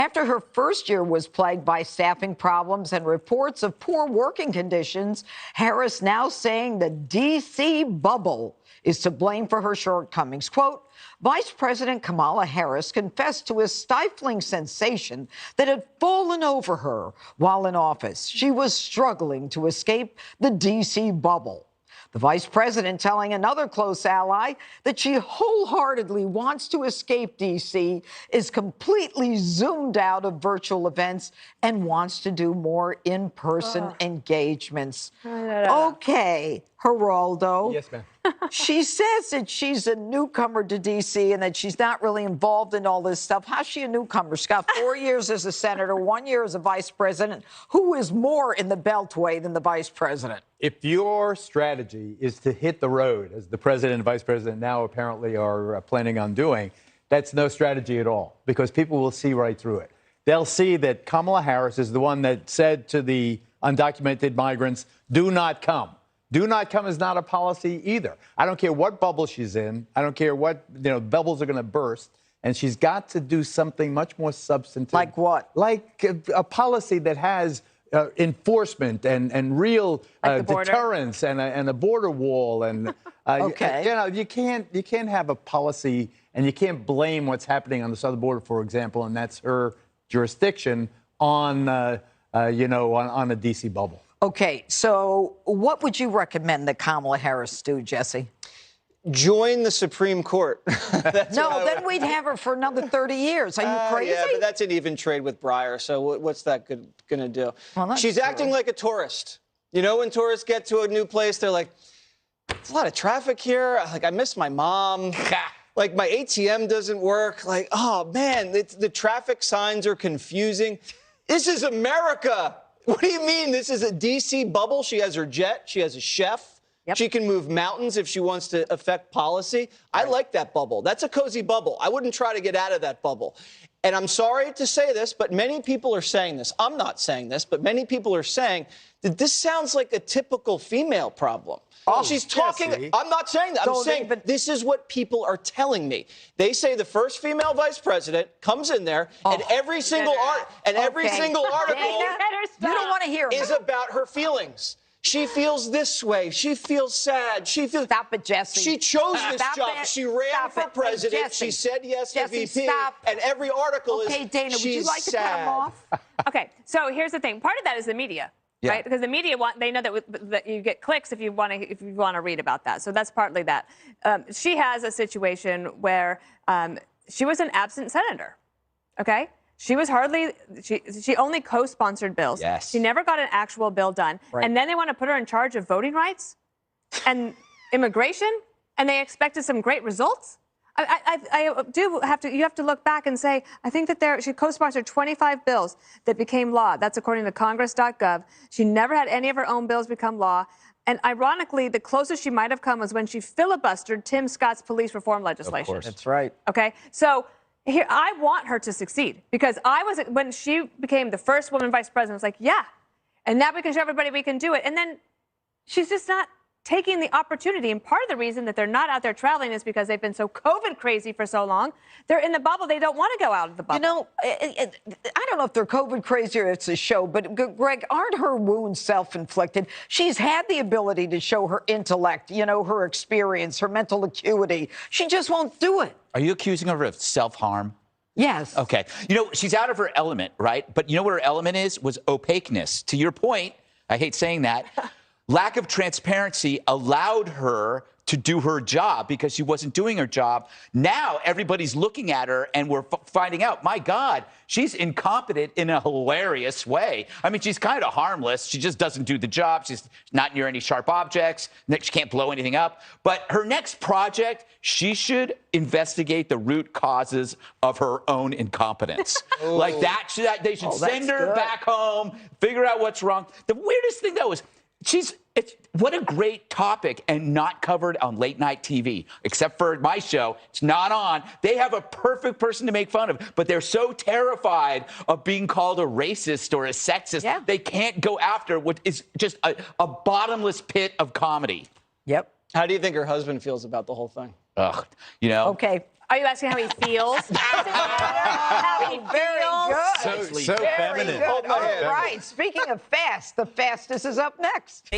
After her first year was plagued by staffing problems and reports of poor working conditions, Harris now saying the D.C. bubble is to blame for her shortcomings. Quote, Vice President Kamala Harris confessed to a stifling sensation that had fallen over her while in office. She was struggling to escape the D.C. bubble. The vice president telling another close ally that she wholeheartedly wants to escape D.C., is completely zoomed out of virtual events and wants to do more in-person engagements. Okay, Geraldo. Yes, ma'am. She says that she's a newcomer to D.C. and that she's not really involved in all this stuff. How's she a newcomer? She's got 4 years as a senator, 1 year as a vice president. Who is more in the Beltway than the vice president? If your strategy is to hit the road, as the president and vice president now apparently are planning on doing, that's no strategy at all, because people will see right through it. They'll see that Kamala Harris is the one that said to the undocumented migrants, do not come. Do not come is not a policy either. I don't care what bubble she's in. I don't care what, bubbles are going to burst. And she's got to do something much more substantive. Like what? Like a policy that has enforcement and real like deterrence and a border wall. And, okay. You can't have a policy and you can't blame what's happening on the southern border, for example, and that's her jurisdiction on a D.C. bubble. Okay, so what would you recommend that Kamala Harris do, Jesse? Join the Supreme Court. No, then we'd have her for another 30 years. Are you crazy? Yeah, but that's an even trade with Breyer, so what's that going to do? Well, she's acting like a tourist. You know, when tourists get to a new place, they're like, there's a lot of traffic here. Like, I miss my mom. Like, my ATM doesn't work. Like, oh, man, the traffic signs are confusing. This is America. What do you mean this is a D.C. bubble? She has her jet. She has a chef. Yep. She can move mountains if she wants to affect policy. Right. I like that bubble. That's a cozy bubble. I wouldn't try to get out of that bubble. And I'm sorry to say this, but many people are saying this. I'm not saying this, but many people are saying that this sounds like a typical female problem. Oh, she's talking. Jesse. I'm not saying that. I'm saying, but this is what people are telling me. They say the first female vice president comes in there, and every single single article you don't want to hear is about her feelings. She feels this way. She feels sad. She feels. Stop it, Jesse. She chose this job. She ran for president. Hey, she said yes to VP. Stop. And every article is. Okay, Dana, would you like to cut him off? Okay, so here's the thing. Part of that is the media. Yeah. Right, because the media they know that you get clicks if you want to read about that. So that's partly that. She has a situation where she was an absent senator. Okay, she was she only co-sponsored bills. Yes. She never got an actual bill done. Right. And then they want to put her in charge of voting rights and immigration, and they expected some great results. You have to look back and say, I think that she co-sponsored 25 bills that became law. That's according to Congress.gov. She never had any of her own bills become law. And ironically, the closest she might have come was when she filibustered Tim Scott's police reform legislation. Of course. That's right. Okay. So here, I want her to succeed because when she became the first woman vice president, I was like, yeah. And now we can show everybody we can do it. And then she's just not taking the opportunity. And part of the reason that they're not out there traveling is because they've been so COVID crazy for so long. They're in the bubble. They don't want to go out of the bubble. You know, I don't know if they're COVID crazy or it's a show, but Greg, aren't her wounds self-inflicted? She's had the ability to show her intellect, her experience, her mental acuity. She just won't do it. Are you accusing her of self-harm? Yes. Okay. She's out of her element, right? But you know what her element was opaqueness. To your point, I hate saying that. Lack of transparency allowed her to do her job because she wasn't doing her job. Now everybody's looking at her and we're finding out, my God, she's incompetent in a hilarious way. I mean, she's kind of harmless. She just doesn't do the job. She's not near any sharp objects. She can't blow anything up. But her next project, she should investigate the root causes of her own incompetence. Like that, they should send her back home, figure out what's wrong. The weirdest thing, though, is what a great topic and not covered on late night TV, except for my show. It's not on. They have a perfect person to make fun of, but they're so terrified of being called a racist or a sexist. Yeah. They can't go after what is just a bottomless pit of comedy. Yep. How do you think her husband feels about the whole thing? Ugh, Okay. Are you asking how he feels? How he feels? Very good. So Very feminine. good. Hold my All hand. right. Speaking of fast, the fastest is up next.